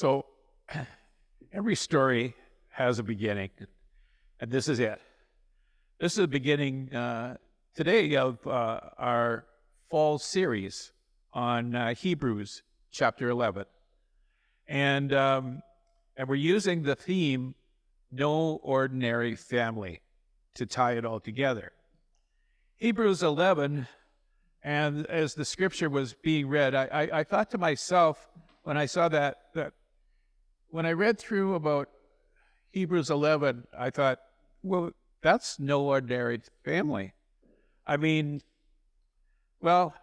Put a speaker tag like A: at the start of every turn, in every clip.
A: So every story has a beginning, and this is it. This is the beginning today of our fall series on Hebrews chapter 11. And we're using the theme, No Ordinary Family, to tie it all together. Hebrews 11, and as the scripture was being read, I thought to myself when I saw that when I read through about Hebrews 11, I thought, well, that's no ordinary family. I mean, well,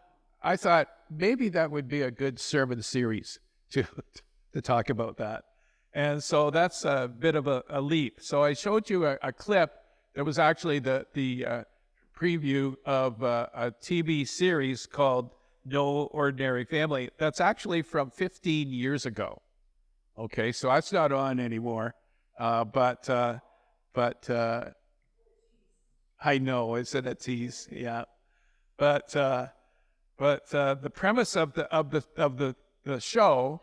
A: I thought maybe that would be a good sermon series to talk about that. And so that's a bit of a leap. So I showed you a clip that was actually the preview of a TV series called No Ordinary Family. That's actually from 15 years ago. Okay, so that's not on anymore. But I know it's in a tease, yeah. But the premise of the show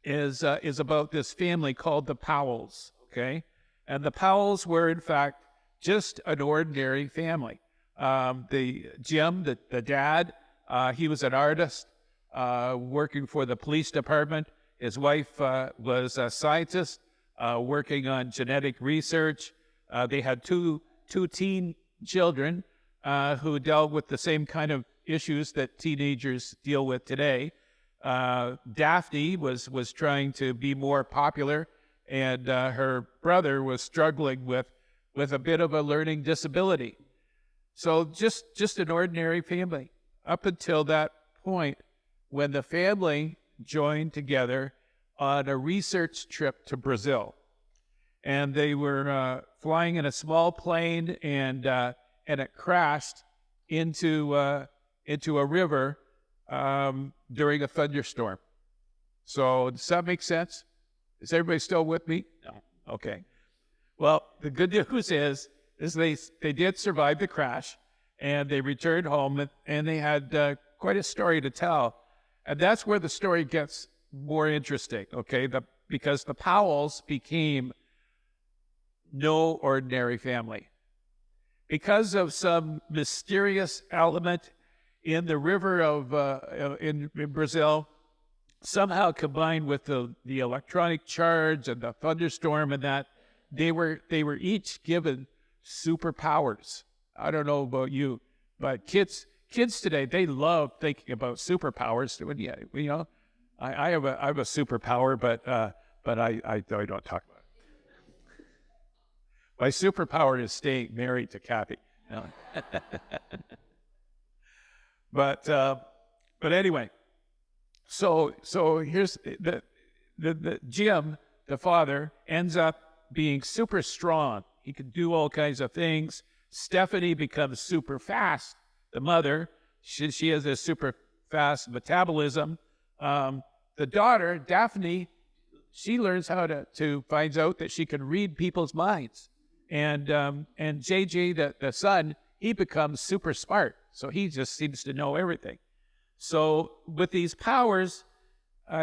A: is about this family called the Powells. Okay, and the Powells were in fact just an ordinary family. Jim, the dad, he was an artist working for the police department. His wife was a scientist working on genetic research. They had two teen children who dealt with the same kind of issues that teenagers deal with today. Daphne was trying to be more popular, and her brother was struggling with a bit of a learning disability. So just an ordinary family up until that point when the family joined together on a research trip to Brazil. And they were flying in a small plane, and it crashed into a river during a thunderstorm. So does that make sense? Is everybody still with me? No. Okay. Well, the good news is they did survive the crash, and they returned home, and they had quite a story to tell. And that's where the story gets more interesting, okay? Because the Powells became no ordinary family. Because of some mysterious element in the river in Brazil, somehow combined with the electronic charge and the thunderstorm and that, they were each given superpowers. I don't know about you, but kids today, they love thinking about superpowers. You know, I have a superpower, but I don't talk about it. My superpower is staying married to Kathy. No. But anyway, so here's the Jim, the father, ends up being super strong. He can do all kinds of things. Stephanie becomes super fast. The mother, she has a super fast metabolism. The daughter, Daphne, she learns how to finds out that she can read people's minds. And JJ, the son, he becomes super smart. So he just seems to know everything. So with these powers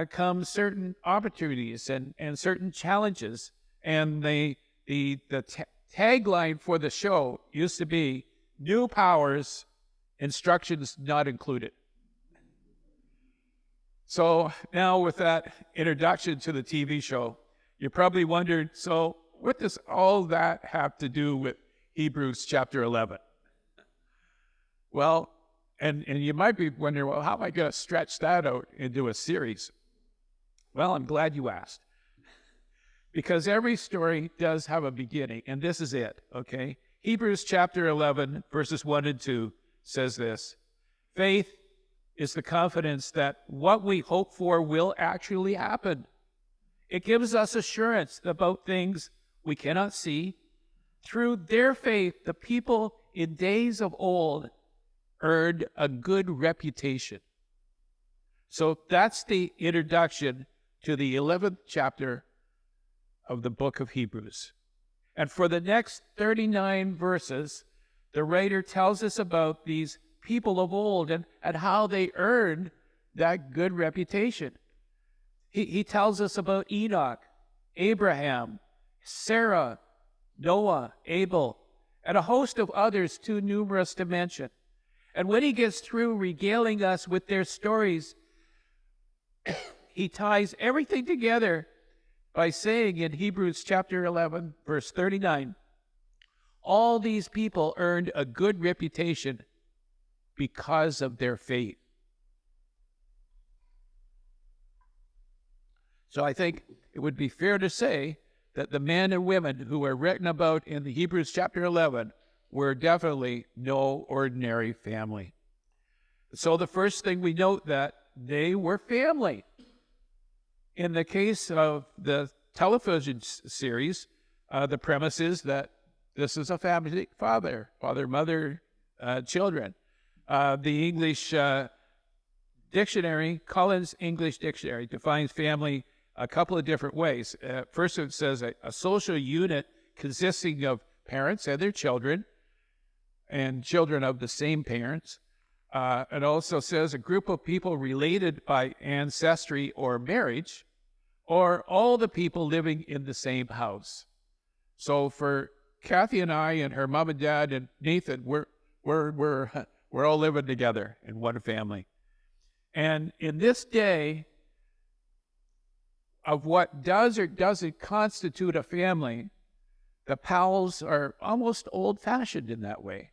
A: come certain opportunities and certain challenges. And the tagline for the show used to be, new powers, instructions not included. So now with that introduction to the TV show, you probably wondered, so what does all that have to do with Hebrews chapter 11? Well, and you might be wondering, well, how am I going to stretch that out into a series? Well, I'm glad you asked. Because every story does have a beginning, and this is it, okay? Hebrews chapter 11, verses 1 and 2 says this: faith is the confidence that what we hope for will actually happen. It gives us assurance about things we cannot see. Through their faith, the people in days of old earned a good reputation. So that's the introduction to the 11th chapter of the book of Hebrews. And for the next 39 verses, the writer tells us about these people of old and how they earned that good reputation. He tells us about Enoch, Abraham, Sarah, Noah, Abel, and a host of others too numerous to mention. And when he gets through regaling us with their stories, he ties everything together by saying in Hebrews chapter 11, verse 39, all these people earned a good reputation because of their faith. So I think it would be fair to say that the men and women who are written about in the Hebrews chapter 11 were definitely no ordinary family. So the first thing we note that they were family. In the case of the television series, the premise is that this is a family, father, mother, children. The English dictionary, Collins English Dictionary, defines family a couple of different ways. First, it says a social unit consisting of parents and their children, and children of the same parents. It also says a group of people related by ancestry or marriage, or all the people living in the same house. So for Kathy and I and her mom and dad and Nathan, we're all living together in one family. And in this day of what does or doesn't constitute a family, the Powells are almost old-fashioned in that way.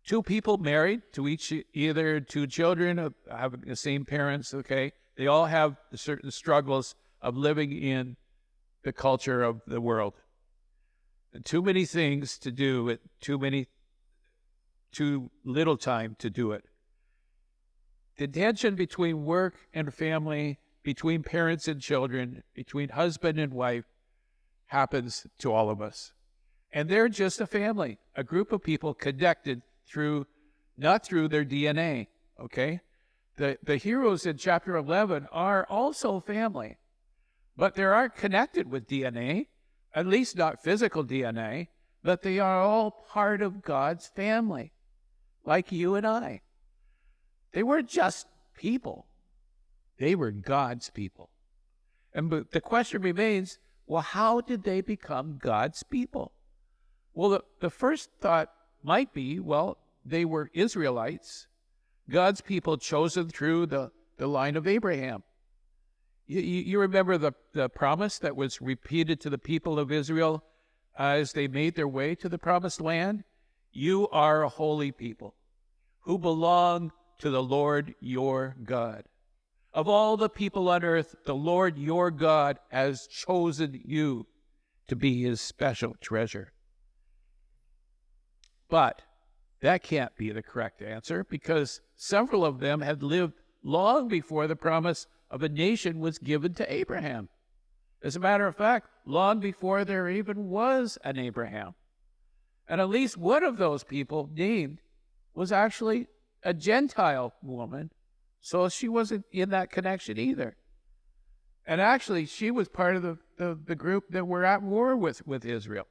A: Two people married to each, either two children of having the same parents, okay? They all have certain struggles of living in the culture of the world. And too many things to do, too little time to do it. The tension between work and family, between parents and children, between husband and wife, happens to all of us. And they're just a family, a group of people connected not through their DNA, okay? The heroes in chapter 11 are also family, but they aren't connected with DNA, at least not physical DNA, but they are all part of God's family, like you and I. They weren't just people. They were God's people. And the question remains, well, how did they become God's people? Well, the first thought might be, well, they were Israelites, God's people chosen through the line of Abraham. You remember the promise that was repeated to the people of Israel as they made their way to the promised land? You are a holy people who belong to the Lord your God. Of all the people on earth, the Lord your God has chosen you to be his special treasure. But that can't be the correct answer, because several of them had lived long before the promise of a nation was given to Abraham. As a matter of fact, long before there even was an Abraham. And at least one of those people named was actually a Gentile woman, so she wasn't in that connection either. And actually, she was part of the group that were at war with Israel.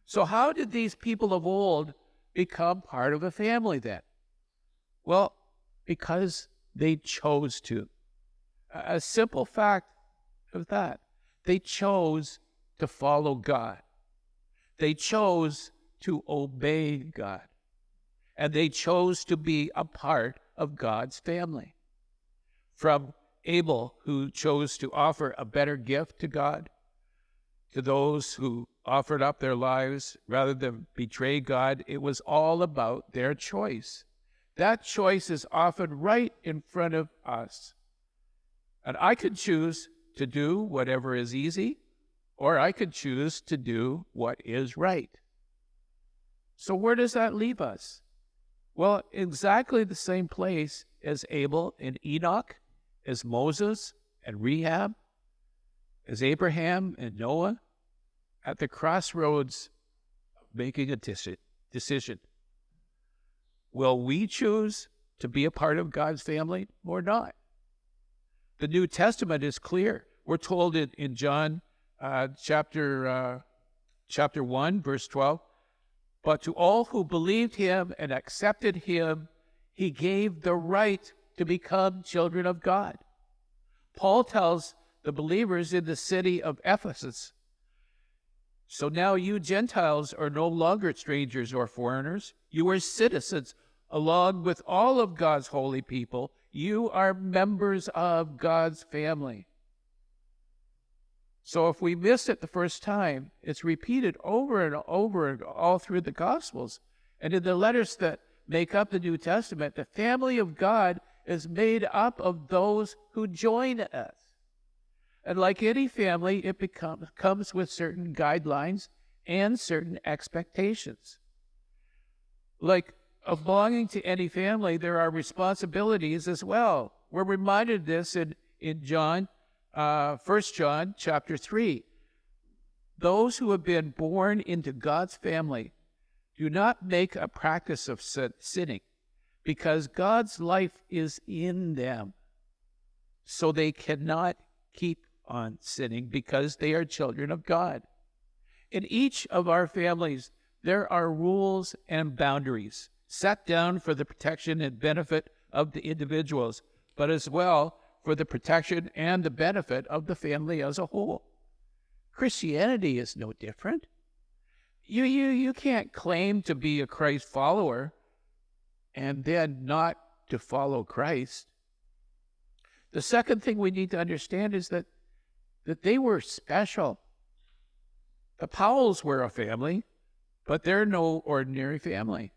A: So how did these people of old become part of a family then? Well, because they chose to. A simple fact of that. They chose to follow God. They chose to obey God. And they chose to be a part of God's family. From Abel, who chose to offer a better gift to God, to those who offered up their lives rather than betray God, it was all about their choice. That choice is often right in front of us. And I could choose to do whatever is easy, or I could choose to do what is right. So where does that leave us? Well, exactly the same place as Abel and Enoch, as Moses and Rahab, as Abraham and Noah, at the crossroads of making a decision. Will we choose to be a part of God's family or not? The New Testament is clear. We're told in John chapter 1, verse 12, but to all who believed him and accepted him, he gave the right to become children of God. Paul tells the believers in the city of Ephesus. So now you Gentiles are no longer strangers or foreigners. You are citizens along with all of God's holy people. You are members of God's family. So if we missed it the first time, it's repeated over and over and all through the Gospels. And in the letters that make up the New Testament, the family of God is made up of those who join us. And like any family, it comes with certain guidelines and certain expectations. Like belonging to any family, there are responsibilities as well. We're reminded this in John, 1 John chapter 3. Those who have been born into God's family do not make a practice of sinning, because God's life is in them. So they cannot keep on sinning because they are children of God. In each of our families, there are rules and boundaries set down for the protection and benefit of the individuals, but as well for the protection and the benefit of the family as a whole. Christianity is no different. You can't claim to be a Christ follower and then not to follow Christ. The second thing we need to understand is that they were special. The Powells were a family, but they're no ordinary family.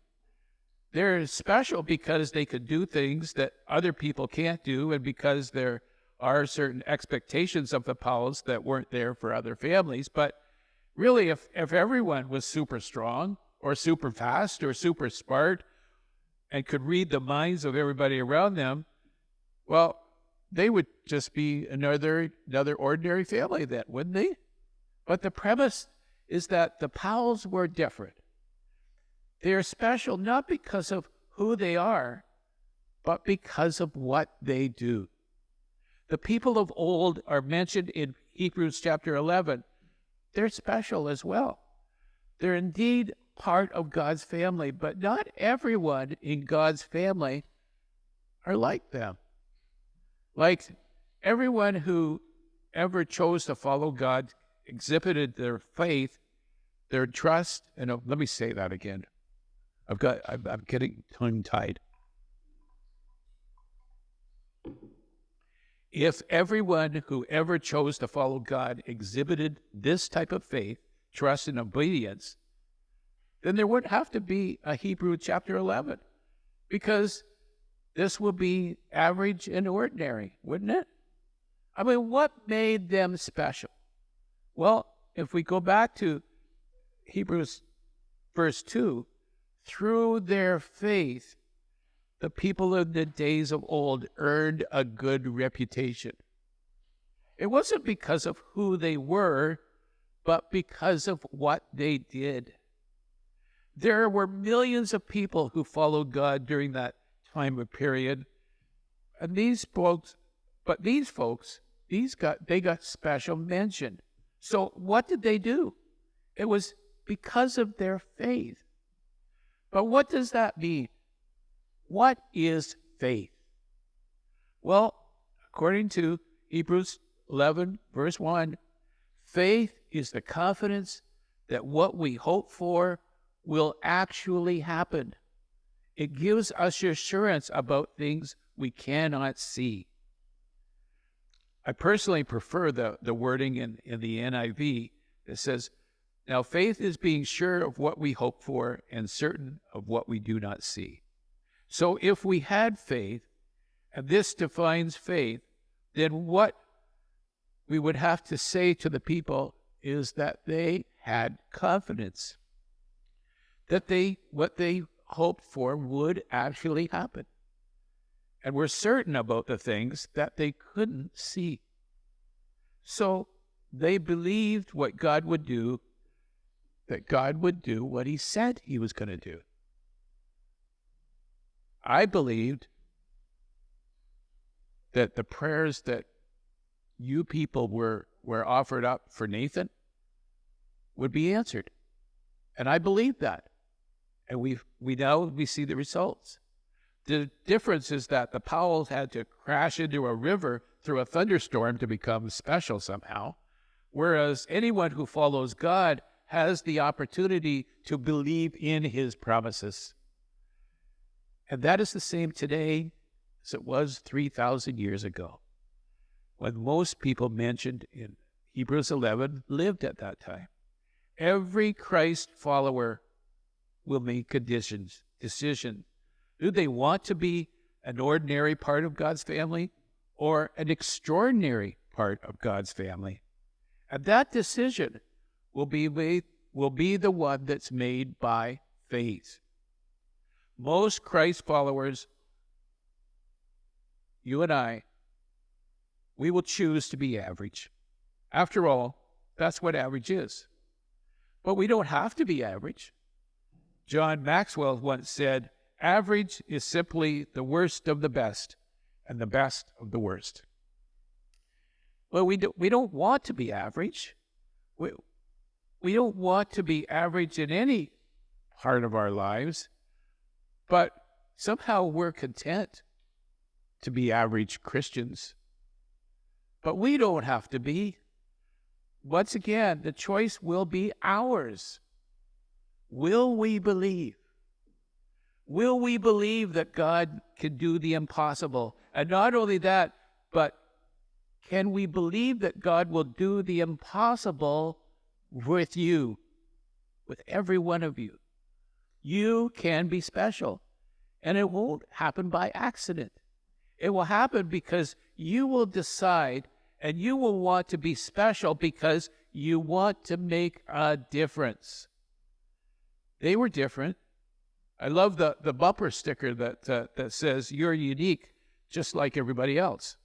A: They're special because they could do things that other people can't do, and because there are certain expectations of the Powells that weren't there for other families. But really, if everyone was super strong or super fast or super smart and could read the minds of everybody around them, well, they would just be another ordinary family then, wouldn't they? But the premise is that the Powells were different. They are special not because of who they are, but because of what they do. The people of old are mentioned in Hebrews chapter 11. They're special as well. They're indeed part of God's family, but not everyone in God's family are like them. Like everyone who ever chose to follow God exhibited their faith, their trust, and let me say that again. I'm getting tongue-tied. If everyone who ever chose to follow God exhibited this type of faith, trust, and obedience, then there wouldn't have to be a Hebrew chapter 11, because this would be average and ordinary, wouldn't it? I mean, what made them special? Well, if we go back to Hebrews verse 2, through their faith, the people of the days of old earned a good reputation. It wasn't because of who they were, but because of what they did. There were millions of people who followed God during that time of period, and these folks got special mention. So what did they do? It was because of their faith. But what does that mean? What is faith? Well, according to Hebrews 11, verse 1, faith is the confidence that what we hope for will actually happen. It gives us assurance about things we cannot see. I personally prefer the wording in the NIV that says, now faith is being sure of what we hope for and certain of what we do not see. So if we had faith, and this defines faith, then what we would have to say to the people is that they had confidence, that what they hoped for would actually happen, and were certain about the things that they couldn't see. So they believed what God would do, that God would do what he said he was going to do. I believed that the prayers that you people were offered up for Nathan would be answered. And I believe that. And we see the results. The difference is that the Powells had to crash into a river through a thunderstorm to become special somehow, whereas anyone who follows God has the opportunity to believe in his promises. And that is the same today as it was 3,000 years ago, when most people mentioned in Hebrews 11 lived at that time. Every Christ follower will make a decision. Do they want to be an ordinary part of God's family or an extraordinary part of God's family? And that decision will be the one that's made by faith. Most Christ followers, you and I, we will choose to be average. After all, that's what average is. But we don't have to be average. John Maxwell once said, average is simply the worst of the best and the best of the worst. Well, we don't want to be average. We don't want to be average in any part of our lives, but somehow we're content to be average Christians. But we don't have to be. Once again, the choice will be ours. Will we believe? Will we believe that God can do the impossible? And not only that, but can we believe that God will do the impossible with you, with every one of you? You can be special, and it won't happen by accident. It will happen because you will decide and you will want to be special because you want to make a difference. They were different. I love the bumper sticker that says, you're unique, just like everybody else.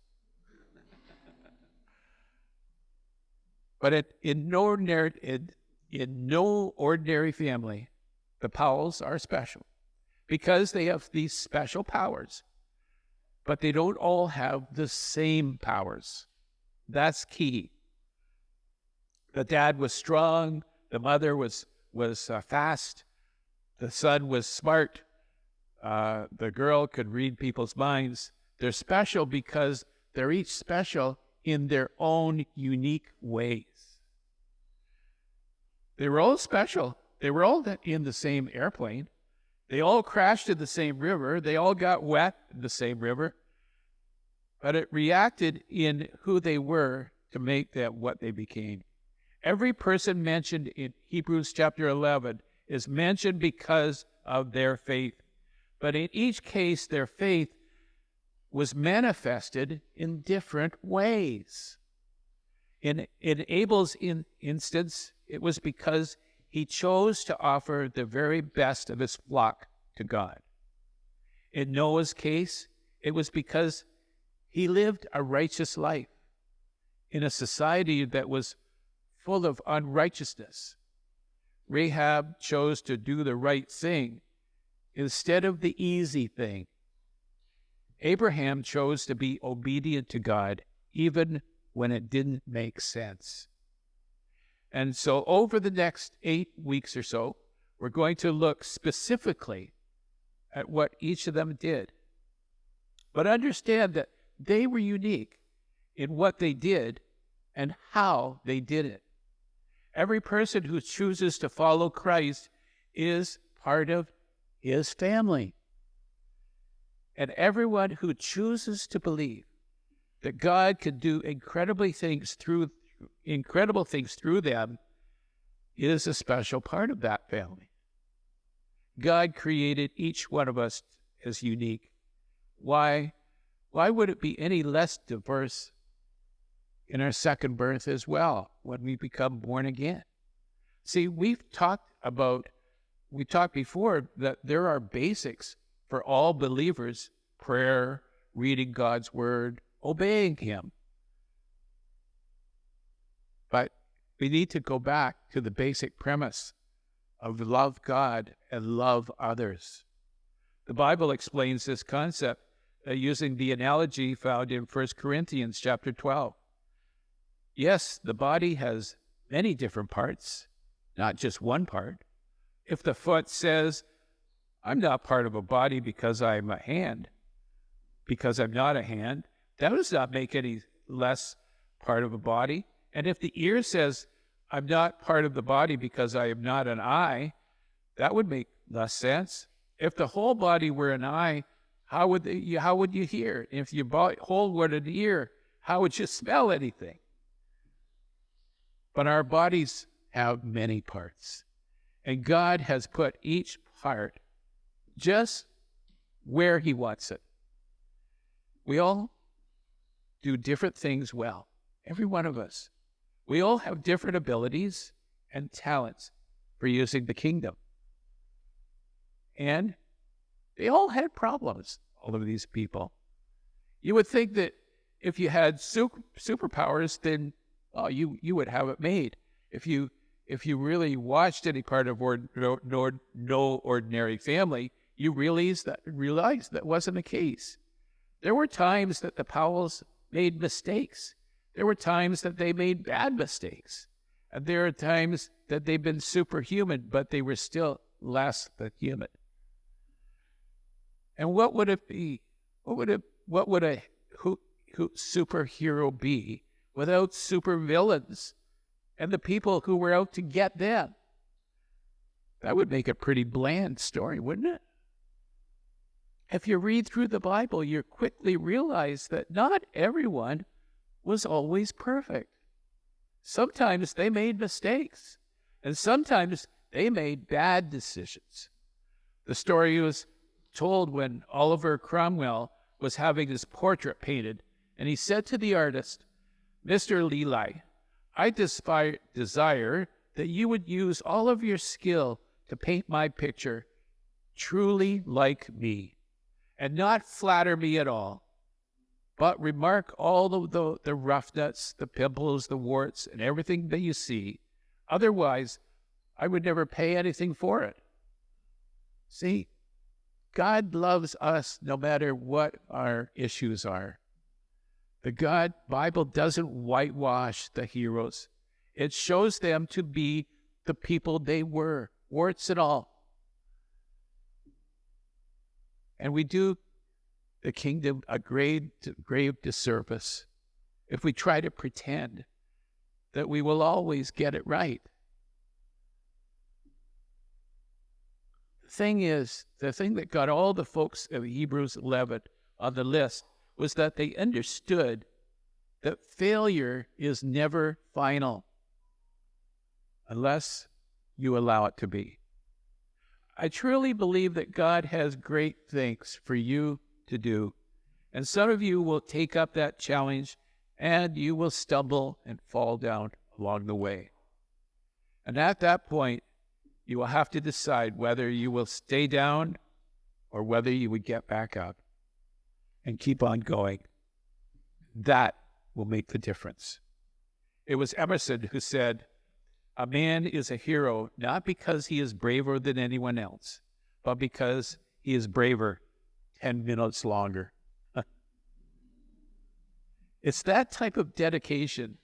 A: But in no ordinary family, the Powells are special because they have these special powers. But they don't all have the same powers. That's key. The dad was strong. The mother was fast. The son was smart. The girl could read people's minds. They're special because they're each special in their own unique ways. They were all special. They were all in the same airplane. They all crashed in the same river. They all got wet in the same river. But it reacted in who they were to make that what they became. Every person mentioned in Hebrews chapter 11 is mentioned because of their faith. But in each case, their faith was manifested in different ways. In Abel's instance, it was because he chose to offer the very best of his flock to God. In Noah's case, it was because he lived a righteous life in a society that was full of unrighteousness. Rahab chose to do the right thing instead of the easy thing. Abraham chose to be obedient to God even when it didn't make sense. And so over the next 8 weeks or so, we're going to look specifically at what each of them did. But understand that they were unique in what they did and how they did it. Every person who chooses to follow Christ is part of his family. And everyone who chooses to believe that God can do incredible things through them is a special part of that family. God created each one of us as unique. Why would it be any less diverse in our second birth as well when we become born again? See, we talked before that there are basics for all believers: prayer, reading God's word, obeying him. But we need to go back to the basic premise of love God and love others. The Bible explains this concept using the analogy found in 1 Corinthians chapter 12. Yes, the body has many different parts, not just one part. If the foot says, I'm not part of a body because I'm a hand, because I'm not a hand, that does not make any less part of a body. And if the ear says, I'm not part of the body because I am not an eye, that would make less sense. If the whole body were an eye, how would you hear? If your whole were an ear, how would you smell anything? But our bodies have many parts. And God has put each part just where he wants it. We all do different things well. Every one of us. We all have different abilities and talents for using the kingdom. And they all had problems, all of these people. You would think that if you had superpowers, then you would have it made. If you really watched any part of No Ordinary Family, you realize that wasn't the case. There were times that the Powells made mistakes. There were times that they made bad mistakes. And there are times that they've been superhuman, but they were still less than human. And what would it be? What would a superhero be without supervillains and the people who were out to get them? That would make a pretty bland story, wouldn't it? If you read through the Bible, you quickly realize that not everyone was always perfect. Sometimes they made mistakes, and sometimes they made bad decisions. The story was told when Oliver Cromwell was having his portrait painted, and he said to the artist, "Mr. Lely, I desire that you would use all of your skill to paint my picture truly like me, and not flatter me at all, but remark all the roughness, the pimples, the warts, and everything that you see. Otherwise, I would never pay anything for it." See, God loves us no matter what our issues are. The Bible doesn't whitewash the heroes. It shows them to be the people they were, warts and all. And we do the kingdom a grave disservice if we try to pretend that we will always get it right. The thing that got all the folks of Hebrews 11 on the list was that they understood that failure is never final unless you allow it to be. I truly believe that God has great things for you to do, and some of you will take up that challenge, and you will stumble and fall down along the way. And at that point, you will have to decide whether you will stay down or whether you would get back up and keep on going. That will make the difference. It was Emerson who said, "A man is a hero not because he is braver than anyone else, but because he is braver 10 minutes longer." It's that type of dedication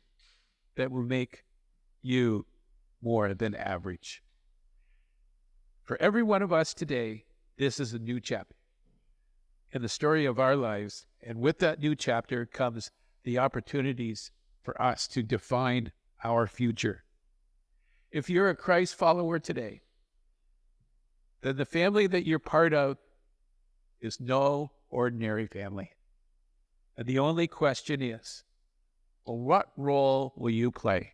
A: that will make you more than average. For every one of us today, this is a new chapter in the story of our lives. And with that new chapter comes the opportunities for us to define our future. If you're a Christ follower today, then the family that you're part of is no ordinary family. And the only question is, well, what role will you play?